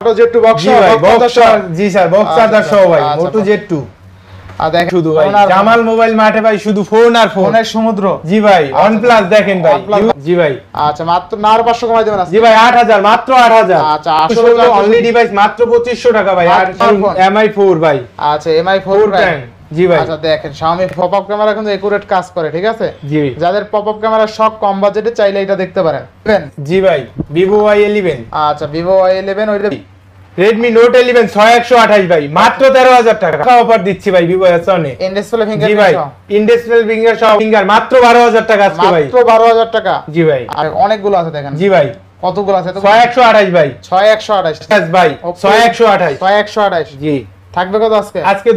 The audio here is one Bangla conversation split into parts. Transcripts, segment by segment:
মোটো Z2 বক্স জি স্যার বক্স চার্জার সহ ভাই মোটো Z2 আর দেখেন শুধু ভাই জামাল মোবাইল মার্টে ভাই শুধু ফোন আর ফোনের সমুদ্র। জি ভাই OnePlus দেখেন ভাই জি ভাই আচ্ছা মাত্র না আর 500 কমাই দেবেন জি ভাই 8000 মাত্র 8000 আচ্ছা আসলে অনলি ডিভাইস মাত্র 2500 টাকা ভাই আর MI4 ভাই আচ্ছা MI4 ভাই জি ভাই আচ্ছা দেখেন Xiaomi পপআপ ক্যামেরা কিন্তু একুরেট কাজ করে ঠিক আছে জি যাদের পপআপ ক্যামেরা শখ কম বাজেটে চাইলে এটা দেখতে পারেন জি ভাই Vivo Y11 আচ্ছা Vivo Y11 ওইটা Redmi Note 11 6128 ভাই মাত্র 13000 টাকা অফার দিচ্ছি ভাই Vivo Y11 in display finger জি ভাই ইন ডিসপ্লে ফিঙ্গার সহ ফিঙ্গার মাত্র 12000 টাকা আজকে ভাই মাত্র 12000 টাকা জি ভাই আর অনেকগুলো আছে দেখেন জি ভাই কতগুলো আছে তো 6128 ভাই 6128 ভাই 6128 6128 জি থাকবে কত আজকে আজকে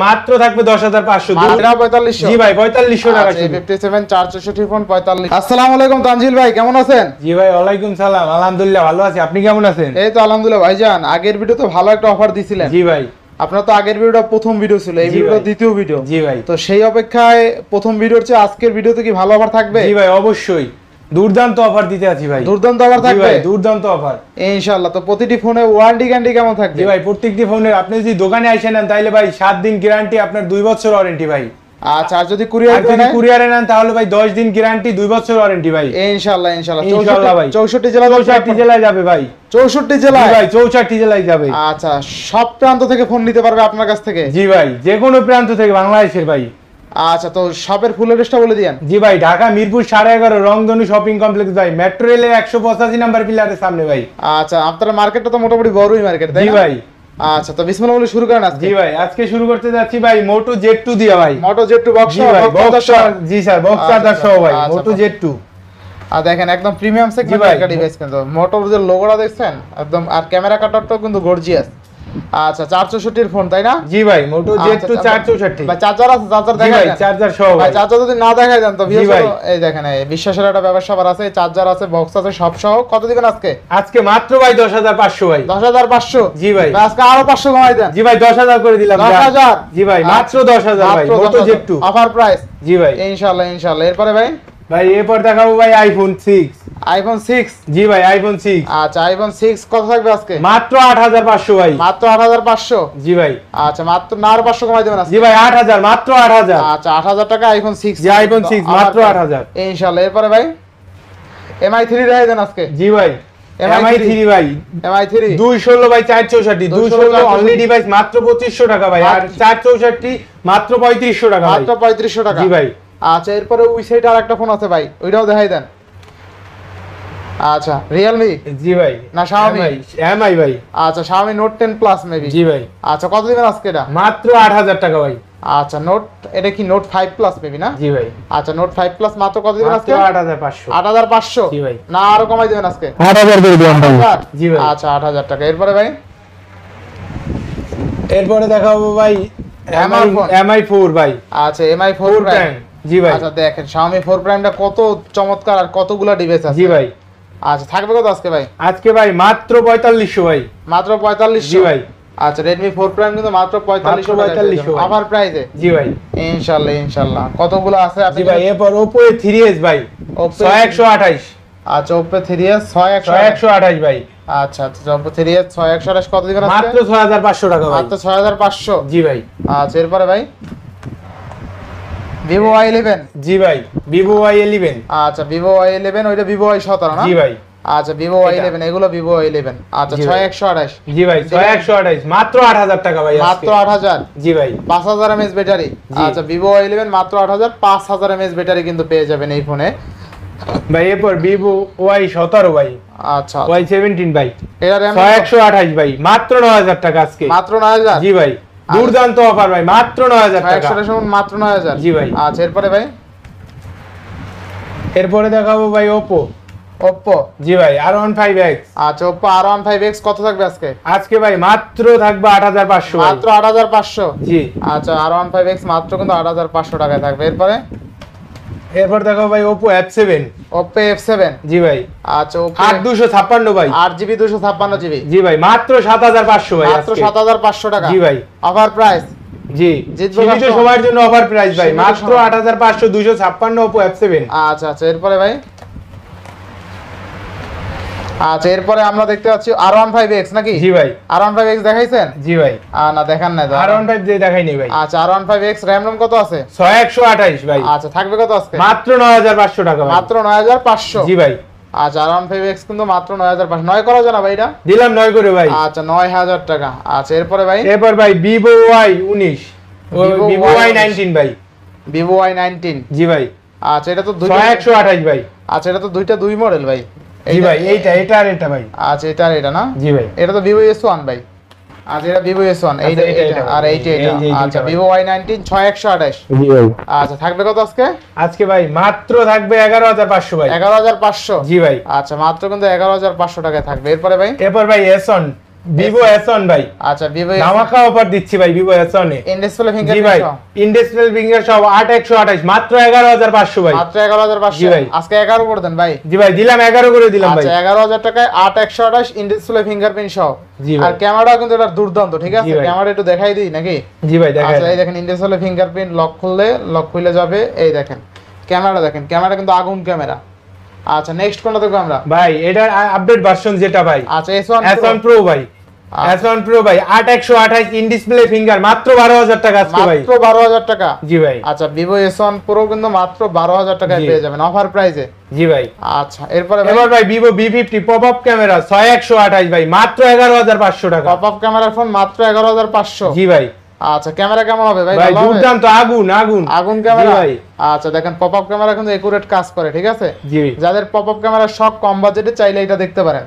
মাত্র থাকবে 10500 4500 জি ভাই 4500 টাকা 57 464 ফোন 45। আসসালামু আলাইকুম তানজিল ভাই কেমন আছেন? জি ভাই ওয়ালাইকুম সালাম আলহামদুলিল্লাহ ভালো আছি আপনি কেমন আছেন? এই তো আলহামদুলিল্লাহ ভাইজান আগের ভিডিওতে ভালো একটা অফার দিছিলেন জি ভাই আপনার তো আগের ভিডিওটা প্রথম ভিডিও ছিল এই ভিডিওটা দ্বিতীয় ভিডিও জি ভাই তো সেই অপেক্ষায় প্রথম ভিডিওর চেয়ে আজকের ভিডিওতে কি ভালো অফার থাকবে? জি ভাই অবশ্যই দুর্দান্ত অফার দিতে আছি ভাই দুর্দান্ত অফার থাকবে ভাই দুর্দান্ত অফার ইনশাআল্লাহ তো প্রতিটি ফোনে ওয়ারেন্টি গ্যারান্টি কেমন থাকবে? জি ভাই প্রত্যেকটি ফোনে আপনি যদি দোকানে আইসেন নেন তাহলে ভাই 7 দিন গ্যারান্টি আপনার 2 বছর ওয়ারেন্টি ভাই আচ্ছা আর যদি কুরিয়ারে নেন তাহলে ভাই 10 দিন গ্যারান্টি 2 বছর ওয়ারেন্টি ভাই ইনশাআল্লাহ ইনশাআল্লাহ ভাই 64 জেলায় যাবে ভাই 64 জেলায় ভাই 64 জেলায় যাবে আচ্ছা সব প্রান্ত থেকে ফোন নিতে পারবে আপনার কাছ থেকে জি ভাই যে কোনো প্রান্ত থেকে বাংলাদেশের ভাই আচ্ছা তো শপের ফুল অ্যাড্রেসটা বলে দিয়েন জি ভাই ঢাকা মিরপুর 11.5 রংধনু শপিং কমপ্লেক্স ভাই মেট্রো রেলের 185 নাম্বার পিলারের সামনে ভাই আচ্ছা আপনার মার্কেটটা তো মোটামুটি বড়ই মার্কেট তাই জি না ভাই আচ্ছা তো বিসমিল্লাহ বলে শুরু করেন আজকে জি ভাই আজকে শুরু করতে যাচ্ছি ভাই মোটো Z2 দিয়ে ভাই মোটো Z2 বক্স জি স্যার বক্স চার্জার সহ ভাই মোটো Z2 আর দেখেন একদম প্রিমিয়াম সেগমেন্টের একটা ডিভাইস কিন্তু মোটোর যে লোগোটা দেখছেন একদম আর ক্যামেরা কাটারটাও কিন্তু গর্জিয়াস আচ্ছা 464 এর ফোন তাই না জি ভাই মোটো Z2 464 ভাই চার্জার আছে চার্জার দেখাই ভাই চার্জার সহ ভাই চার্জার যদি না দেখাই দেন তো এই দেখেন এই বিশ্বাসের একটা ব্যবসা আছে চার্জার আছে বক্স আছে সব সহ কত দিবেন আজকে মাত্র ভাই 10500 ভাই 10500 জি ভাই আজকে আরো 500 কমাই দেন জি ভাই 10000 করে দিলাম 10000 জি ভাই মাত্র 10000 ভাই মোটো Z2 অফার প্রাইস জি ভাই ইনশাআল্লাহ এরপরে ভাই এরপর দেখাবো ভাই আইফোন 6 জি ভাই আইফোন 6 আচ্ছা আইফোন 6 কত থাকবে আজকে মাত্র 8500 ভাই মাত্র 8500 জি ভাই আচ্ছা মাত্র না আর 500 কমাই দেবেন জি ভাই 8000 মাত্র 8000 আচ্ছা 8000 টাকা আইফোন 6 জি আইফোন 6 মাত্র 8000 ইনশাআল্লাহ এরপরে ভাই MI3 দেখাই দেন আজকে জি ভাই MI3 ভাই MI3 216 ভাই 464 216 অনলি ডিভাইস মাত্র 2500 টাকা ভাই আর 464 মাত্র 3500 টাকা মাত্র 3500 টাকা জি ভাই আচ্ছা এরপরে ওই সাইডে আরেকটা ফোন আছে ভাই ওইটাও দেখাই দেন আচ্ছা Realme জি ভাই না Xiaomi MI ভাই আচ্ছা Xiaomi Note 10 Plus মেবি জি ভাই আচ্ছা কত দিবেন আজকে এটা মাত্র 8000 টাকা ভাই আচ্ছা এটা কি Note 5 Plus মেবি না জি ভাই আচ্ছা Note 5 Plus মাত্র কত দিবেন আজকে 8500 8500 জি ভাই না আরো কমাই দিবেন আজকে 8000 করে দিলাম ভাই জি ভাই আচ্ছা 8000 টাকা এরপরে ভাই এরপরে দেখাবো ভাই MI4 ভাই আচ্ছা MI4 Prime জি ভাই আচ্ছা দেখেন Xiaomi 4 Prime টা কত চমৎকার আর কতগুলা ডিভাইস আছে জি ভাই আচ্ছা থাকবে কত আজকে ভাই মাত্র 4500 ভাই মাত্র 4500 জি ভাই আচ্ছা Redmi 4 Prime কিন্তু মাত্র 4500 অফার প্রাইসে জি ভাই ইনশাআল্লাহ কতগুলো আছে আপনি জি ভাই এরপর Oppo A3s ভাই 6128 আচ্ছা Oppo A3s 6128 ভাই আচ্ছা Oppo A3s 6128 কত দিবেন আজকে মাত্র 6500 টাকা ভাই মাত্র 6500 জি ভাই আচ্ছা এরপরে ভাই Vivo Y11 জি ভাই Vivo Y11 আচ্ছা Vivo Y11 ওইটা Vivo Y17 না জি ভাই আচ্ছা Vivo Y11 এগুলো Vivo Y11 আচ্ছা 6128 জি ভাই 6128 মাত্র 8000 টাকা ভাই মাত্র 8000 জি ভাই 5000 mAh ব্যাটারি আচ্ছা Vivo Y11 মাত্র 8000 5000 mAh ব্যাটারি কিন্তু পেয়ে যাবেন এই ফোনে ভাই এরপর Vivo Y17 ভাই আচ্ছা Y17 ভাই এর RAM 6128 ভাই মাত্র 9000 টাকা আজকে মাত্র 9000 জি ভাই দুর্দান্ত অফার ভাই মাত্র 9000 টাকা 6128 মাত্র 9000 জি ভাই আচ্ছা এরপরে দেখাবো ভাই Oppo জি ভাই R15X আচ্ছা Oppo R15X কত থাকবে আজকে ভাই মাত্র থাকবে 8500 মাত্র 8500 জি আচ্ছা R15X মাত্র কিন্তু 8500 টাকায় থাকবে এরপর দেখাবো ভাই Oppo F7 জি ভাই আচ্ছা Oppo 8256 ভাই 8GB 256GB জি ভাই মাত্র 7500 ভাই মাত্র 7500 টাকা জি ভাই অফার প্রাইস জি সীমিত সময়ের জন্য অফার প্রাইস ভাই মাত্র 8500 256 Oppo F7 আচ্ছা এরপরে ভাই আচ্ছা এরপরে আমরা দেখতে পাচ্ছি R15X নাকি? জি ভাই। R15X দেখাইছেন? জি ভাই। না দেখান নাই তো। R15 দিয়ে দেখাইনি ভাই। আচ্ছা R15X RAM ROM কত আছে? 6128 ভাই। আচ্ছা থাকবে কত আজকে? মাত্র 9500 টাকা ভাই। মাত্র 9500? জি ভাই। আচ্ছা R15X কিন্তু মাত্র 9500, 9 করা যায় না ভাই এটা? দিলাম 9 করে ভাই। আচ্ছা 9000 টাকা। আচ্ছা এরপরে ভাই? এরপর ভাই Vivo Y19, Vivo Y19 ভাই। Vivo Y19 জি ভাই। আচ্ছা এটা তো দুইটা 6128 ভাই। আচ্ছা এটা তো দুইটা দুই মডেল ভাই। জি ভাই, এটা আর এটা ভাই। আচ্ছা এটা আর এটা না? জি ভাই। এটা তো Vivo S1 ভাই। আচ্ছা এটা Vivo S1, এইটা আর এইটা এটা। আচ্ছা Vivo Y19 6128। জি ভাই। আচ্ছা থাকবে কত আজকে? আজকে ভাই মাত্র থাকবে 11500 ভাই। 11500? জি ভাই। আচ্ছা মাত্র কিন্তু 11500 টাকায় থাকবে। এরপরে ভাই? এরপর ভাই S1, Vivo S1 ভাই। আচ্ছা Vivo ধামাকা অফার দিচ্ছি ভাই Vivo S1 A. In display G fingerprint ভাই। সহ? ইন ডিসপ্লে ফিঙ্গার সহ 8128, মাত্র 11500 ভাই। মাত্র 11500? জি ভাই। আজকে 11 করে দেন ভাই। জি ভাই, দিলাম 11 করে দিলাম ভাই। আচ্ছা 11000 টাকায় 8128 ইন ডিসপ্লে ফিঙ্গারপ্রিন্ট সহ। জি ভাই। আর ক্যামেরাও কিন্তু এটা দুর্দান্ত, ঠিক আছে? জি ভাই। ক্যামেরা একটু দেখাই দিই নাকি? জি ভাই দেখাই। আচ্ছা এই দেখেন ইন ডিসপ্লে ফিঙ্গারপ্রিন্ট, লক খুলে যাবে। এই দেখেন ক্যামেরা, দেখেন ক্যামেরা কিন্তু আগুন ক্যামেরা। আচ্ছা নেক্সট কোনটা দেখব আমরা? ভাই এটার আপডেট ভার্সন যেটা ভাই। আচ্ছা S1 S1 Pro ভাই। S1 Pro ভাই 8128 ইন ডিসপ্লে ফিঙ্গার, মাত্র 12000 টাকা আজকে ভাই। মাত্র 12000 টাকা? জি ভাই। আচ্ছা Vivo S1 Pro কিন্তু মাত্র 12000 টাকায় জি। পেয়ে যাবেন অফার প্রাইসে। জি ভাই। আচ্ছা এরপরে এবার ভাই Vivo V50 পপআপ ক্যামেরা 6128 ভাই, মাত্র 11500 টাকা। পপআপ ক্যামেরার ফোন মাত্র 11500? জি ভাই। আচ্ছা ক্যামেরা কেমন হবে ভাই? ভাই ভালো হবে? দুর্দান্ত, আগুন আগুন আগুন ক্যামেরা? জি ভাই। আচ্ছা দেখেন পপআপ ক্যামেরা কিন্তু একুরেট কাজ করে, ঠিক আছে? জি। যাদের পপআপ ক্যামেরা শখ, কম বাজেটে, চাইলে এটা দেখতে পারেন।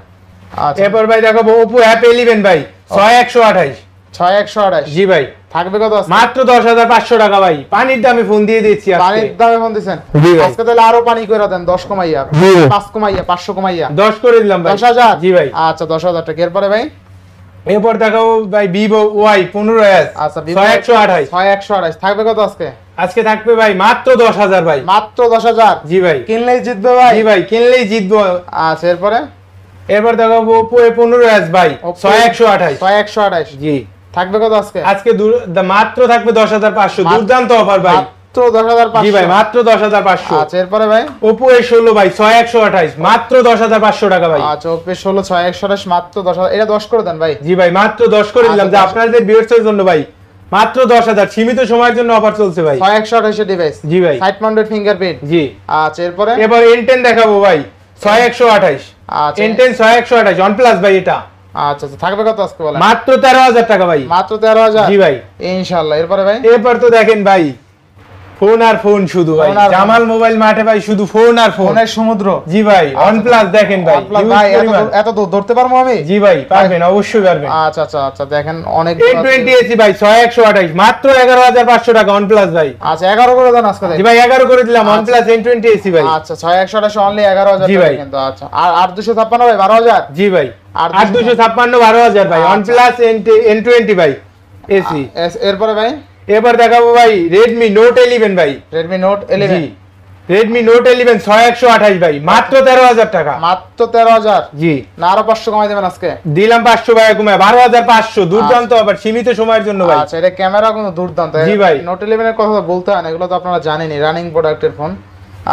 আচ্ছা এরপর ভাই দেখাবো Oppo F11 ভাই 6128। 6128? জি ভাই। থাকবে কত আজকে? মাত্র 10500 টাকা ভাই। পানির দামে ফোন দিয়ে দিচ্ছি আজকে। পানির দামে ফোন দিছেন? জি ভাই। আজকে তাহলে আরো পানি কইরা দেন, 10 কমাইয়া, জি। 5 কমাইয়া, 500 কমাইয়া। 10 করে দিলাম ভাই। 10000? জি ভাই। আচ্ছা 10000 টাকা। এরপরে ভাই? এরপর দেখাবো ভাই Vivo Y15s আচ্ছা Vivo 6128। 6128 থাকবে কত আজকে? আজকে থাকবে ভাই মাত্র 10000 ভাই। মাত্র 10000? জি ভাই। কিনলেই জিতবে ভাই? জি ভাই, কিনলেই জিতবো। আচ্ছা এরপরে? এরপর দেখাবো Oppo A15s ভাই 6128। 6128? জি। থাকবে কত আজকে? আজকে মাত্র থাকবে 10500। দুর্দান্ত অফার ভাই। মাত্র 10500? জি ভাই, মাত্র 10500। আচ্ছা এরপরে ভাই? Oppo A16 ভাই 6128, মাত্র 10500 টাকা ভাই। আচ্ছা Oppo 16 6128 মাত্র 10000। এটা 10 করে দেন ভাই। জি ভাই, মাত্র 10 করে দিলাম, আচ্ছা, যে 10 আপনাদের ভিউয়ার্সের জন্য ভাই। মাত্র 10000, সীমিত সময়ের জন্য অফার চলছে ভাই। 6128 ডিভাইস? জি ভাই। Side mounted fingerprint? জি। আচ্ছা এরপরে? এবার N10 দেখাবো ভাই 6128। আচ্ছা N10 6128 OnePlus ভাই এটা। আচ্ছা থাকবে কত আজকে বলেন? মাত্র 13000 টাকা ভাই। মাত্র 13000? জি ভাই। ইনশাআল্লাহ। এরপরে ভাই? এরপর তো দেখেন ভাই ফোন আর ফোন শুধু ভাই। ফোন আর ফোন। জামাল মোবাইল মাঠে ভাই শুধু ফোন আর ফোন। ফোনের সমুদ্র? জি ভাই। OnePlus দেখেন ভাই। OnePlus huge ভাই পরিমাণ। এত দূর ধরতে পারবো আমি? জি ভাই, পারবেন, অবশ্যই পারবেন। আচ্ছা আচ্ছা আচ্ছা দেখেন অনেক N20 AC ভাই 6128, মাত্র 11500 টাকা OnePlus ভাই। আচ্ছা 11 করে দেন আজকে। জি ভাই 11 করে দিলাম OnePlus N20 AC ভাই। আচ্ছা 6128 অনলি 11000 জি টাকা ভাই। কিন্তু। আচ্ছা আর 8256 ভাই 12000? জি ভাই। আর 8256 12000 ভাই। আচ্ছা। OnePlus N20 ভাই AC। এরপরে ভাই? এবার দেখাবো ভাই Redmi Note 11 ভাই। Redmi Note 11? জি। Redmi Note 11 6128 ভাই, মাত্র 13000 টাকা। মাত্র 13000? জি। না আরো 500 কমাই দেবেন আজকে? দিলাম 500 ভাই কমায় 12500। দুর্দান্ত আবার সীমিত সময়ের জন্য ভাই। আচ্ছা এটা ক্যামেরা কিন্তু দুর্দান্ত। জি ভাই। Note 11 এর কথা তো বলতে হয় না, এগুলো তো আপনারা জানেনই, রানিং প্রোডাক্টের ফোন।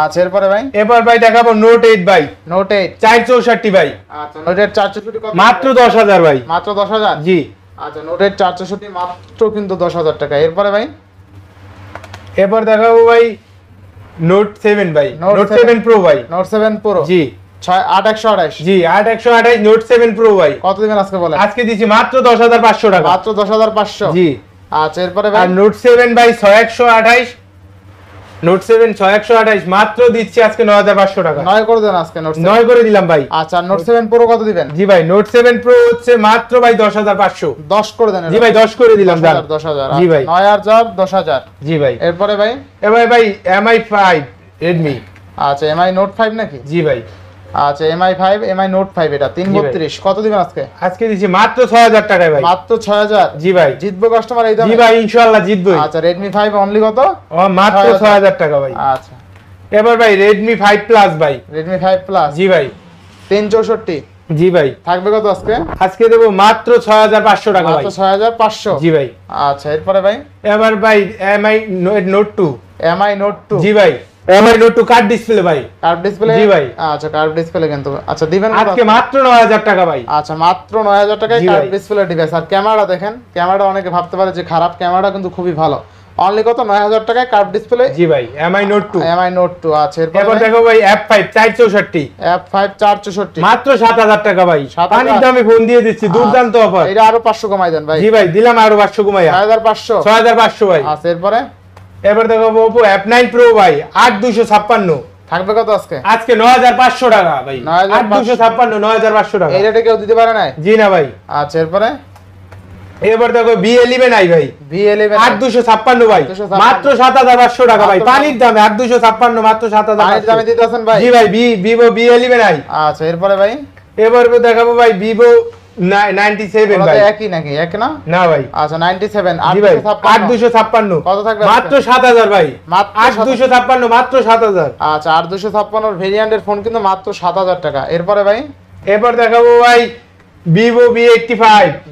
আচ্ছা এরপরে ভাই? এবার ভাই দেখাবো Note 8 ভাই Note 8? 464 ভাই। আচ্ছা Note 8 464 কত? মাত্র 10000 ভাই। মাত্র 10000? জি। আচ্ছা Note 8 464 মাত্র কিন্তু 10000 টাকা। এরপরে ভাই? এবার দেখাবো ভাই Note 7 ভাই। Note Note 7 7 Pro ভাই। Note 7 Pro? জি। 8128? জি 8128 Note 7 Pro ভাই। কত দিবেন আজকে বলেন? আজকে দিছি মাত্র 10500 টাকা। মাত্র 10500? জি। আচ্ছা এরপরে ভাই? আর Note 7 ভাই 6128, Note 7 6128 মাত্র দিচ্ছি আজকে 9500 টাকা। 9 করে দেন আজকে Note 7? 9 করে দিলাম ভাই। আচ্ছা Note 7 Pro কত দিবেন? জি ভাই Note 7 Pro হচ্ছে মাত্র ভাই 10500। 10 করে দেন। জি ভাই 10 করে দিলাম দাম। 10000? জি ভাই। 9000 10000? জি ভাই। এরপরে ভাই? এবার ভাই MI 5 Redmi। আচ্ছা MI Note 5 নাকি? জি ভাই। আচ্ছা MI Note 5 এটা 332 কত দিবেন আজকে? আজকে দিছি মাত্র 6000 টাকায় ভাই। মাত্র 6000? জি ভাই। জিতবো কাস্টমার এই দামে? জি ভাই ইনশাআল্লাহ জিতবই। আচ্ছা Redmi 5 অনলি কত? ও মাত্র 6000 টাকা ভাই। আচ্ছা এবার ভাই Redmi 5 Plus ভাই। Redmi 5 Plus? জি ভাই। 364? জি ভাই। থাকবে কত আজকে? আজকে দেবো মাত্র 6500 টাকা ভাই। মাত্র 6500? জি ভাই। আচ্ছা এরপরে ভাই? এবার ভাই MI Note 2। MI Note 2? জি ভাই। এমআই নোট 2 কার্ড ডিসপ্লে ভাই। Curve display? জি ভাই। আচ্ছা কার্ভ ডিসপ্লে কিন্তু আচ্ছা দিবেন আজকে মাত্র 9000 টাকা ভাই। আচ্ছা মাত্র 9000 টাকায় জি কার্ভ ভাই। Display device. আর ক্যামেরা দেখেন, ক্যামেরা অনেকে ভাবতে পারে যে খারাপ, ক্যামেরা কিন্তু খুবই ভালো। অনলি কত 9000 টাকায় কার্ভ ডিসপ্লে। জি ভাই এমআই নোট 2। এমআই নোট 2 আছে। এরপর দেখো ভাই F5 464 F5 464 মাত্র 7000 টাকা ভাই। 7000 পানির দামে ফোন দিয়ে দিচ্ছি, দুর্দান্ত অফার। এটা আরো 500 কমাই দেন ভাই। জি ভাই দিলাম আরো 500 কমাইয়া 6500 6500 ভাই। আচ্ছা এরপরে এবার দেখো Oppo F9 Pro ভাই 8256 থাকবে কত আজকে? আজকে 9500 টাকা ভাই। 8256 9500 টাকা। এই রেটে কেউ দিতে পারে না? জি না ভাই। আচ্ছা এরপরে এবার দেখো B11 আই ভাই V11 8256 ভাই 8256 মাত্র 7500 টাকা ভাই। পানির দামে 8256 মাত্র 7500। পানির দামে দিতেছেন ভাই? জি ভাই Vivo B11 আই। আচ্ছা এরপরে ভাই এবার দেখাবো ভাই Vivo 97 ভাই। একই নাকি? এক না? না ভাই। আচ্ছা 97 জি ভাই 8256 8256 কত থাকবে? মাত্র 7000 ভাই। মাত্র 8256 মাত্র 7000। আচ্ছা 8256 ভেরিয়েন্টের ফোন কিন্তু মাত্র 7000 টাকা। এরপরে ভাই এরপর দেখাবো ভাই Vivo V85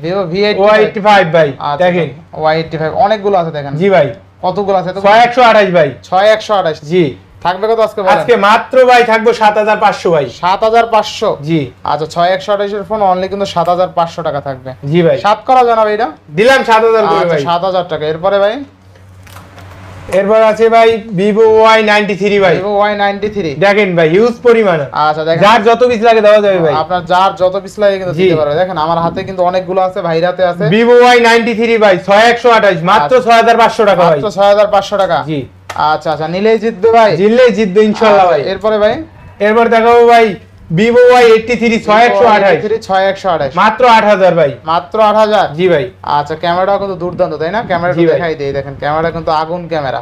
Vivo V85 Y85 ভাই। আচ্ছা, দেখেন Y85 অনেকগুলো আছে দেখেন। জি ভাই কতগুলো আছে? 6128 ভাই। 6128 জি থাকবে কত আজকে বলেন? আজকে মাত্র ভাই থাকবো 7500 ভাই। 7500 জি আচ্ছা 6128 এর ফোন অনলি কিন্তু 7500 টাকা থাকবে। জি ভাই 7 করা জানাবে এটা? দিলাম 7000 করে আচ্ছা ভাই। 7000 টাকা। এরপরে ভাই এরপর আছে ভাই Vivo Y93 ভাই। Vivo Y93 দেখেন ভাই হিউজ পরিমাণ। আচ্ছা দেখেন যার যত পিস লাগে দেওয়া যাবে ভাই। আপনার যার যত পিস লাগে কিন্তু জি। দিতে পারবে। দেখেন আমার হাতে কিন্তু অনেকগুলো আছে, ভাইয়ের হাতে আছে। Vivo Y93 ভাই 6128 মাত্র 6500 টাকা ভাই। মাত্র 6500 টাকা। জি আচ্ছা আচ্ছা নিলেই জিতবে ভাই। জিতলে জিতবে ইনশাআল্লাহ ভাই। আচ্ছা, এরপরে ভাই এরপর দেখাবো ভাই Vivo Y83 6128 6128 মাত্র 8000 ভাই। মাত্র 8000। জি ভাই আচ্ছা ক্যামেরাটাও কিন্তু দুর্দান্ত তাই না? ক্যামেরাটা জি ভাই। দেখাই দেই, দেখেন ক্যামেরা কিন্তু আগুন ক্যামেরা।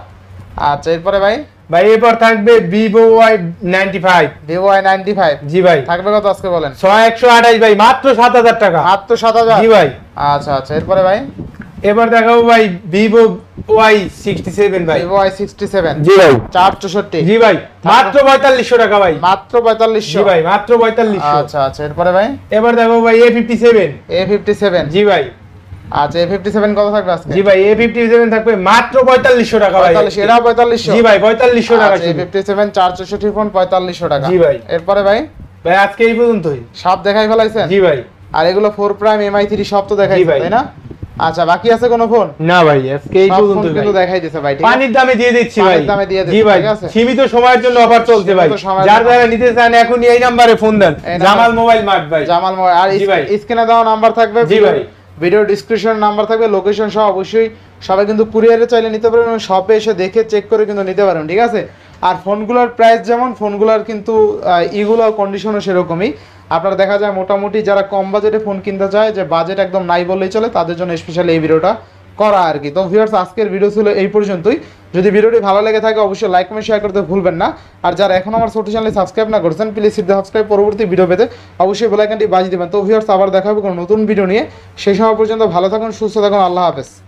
আচ্ছা এরপরে ভাই ভাই এরপর থাকবে Vivo Y95। Vivo Y95 জি ভাই থাকবে কত আজকে বলেন? 6128 ভাই মাত্র 7000 টাকা। মাত্র 7000। জি ভাই আচ্ছা আচ্ছা এরপরে ভাই এবার দেখাবো ভাই Vivo Y67 ভাই। Vivo Y67 জি ভাই 464 জি ভাই মাত্র 4500 টাকা ভাই। মাত্র 4500। জি ভাই মাত্র 4500। আচ্ছা আচ্ছা এরপরে ভাই এবার দেখো ভাই A57 A57 জি ভাই আচ্ছা A57 কত থাকবে আজকে? জি ভাই A57 থাকবে মাত্র 4500 টাকা ভাই। 45 এটাও 4500। জি ভাই 4500 টাকা আচ্ছা শুধু। A57 464 ফোন 4500 টাকা। জি ভাই। এরপরে ভাই ভাই আজকে এই পর্যন্তই। সব দেখাই ফেলাইছেন? জি ভাই আর এগুলো 4 প্রাইম MI3 সব তো দেখাইছেন ভাই। তাই না? আচ্ছা বাকি আছে কোন ফোন? না ভাই আজকে এই সব ফোন পর্যন্তই কিন্তু ভাই। দেখাই দিয়েছে ভাই ঠিক আছে? পানির দামে দিয়ে দিচ্ছি ভাই। পানির দামে দিয়ে দিচ্ছি, জি ভাই ঠিক আছে? সীমিত সময়ের জন্য অফার চলছে ভাই। সীমিত সময়ের যার জন্য। যারা নিতে চান এখনই এই নম্বরে ফোন দেন। এই নাম্বার- জামাল মোবাইল মার্ট ভাই। জামাল মোবাইল। আর জি ভাই। স্ক্রিনে দেওয়া নাম্বার থাকবে, জি ভাই। ভিডিও ডেসক্রিপশন নাম্বার থাকবে, লোকেশন সহ অবশ্যই সবাই কিন্তু কুরিয়ারে চাইলে নিতে পারেন এবং শপে এসে দেখে চেক করে কিন্তু নিতে পারেন ঠিক আছে? আর ফোনগুলোর প্রাইস যেমন, ফোনগুলোর কিন্তু ইগুলো কন্ডিশনও সেরকমই। আপনার দেখা যায় মোটামুটি যারা কম বাজেটে ফোন কিনতে চায়, যে বাজেট একদম নাই বললেই চলে, তাদের জন্য স্পেশালি এই ভিডিওটা করা আর কি। তো ভিউয়ার্স আজকের ভিডিও ছিল এই পর্যন্তই। যদি ভিডিওটি ভালো লেগে থাকে অবশ্যই লাইক কমেন্ট শেয়ার করতে ভুলবেন না। আর যারা এখন আমার ছোট চ্যানেলে সাবস্ক্রাইব না করেছেন প্লিজ হিট দ্য সাবস্ক্রাইব, পরবর্তী ভিডিও পেতে অবশ্যই বেল আইকনটি বাজিয়ে দিবেন। তো ভিউয়ার্স আবার দেখা হবে কোনো নতুন ভিডিও নিয়ে। সেই সময় পর্যন্ত ভালো থাকুন, সুস্থ থাকুন, আল্লাহ হাফেজ।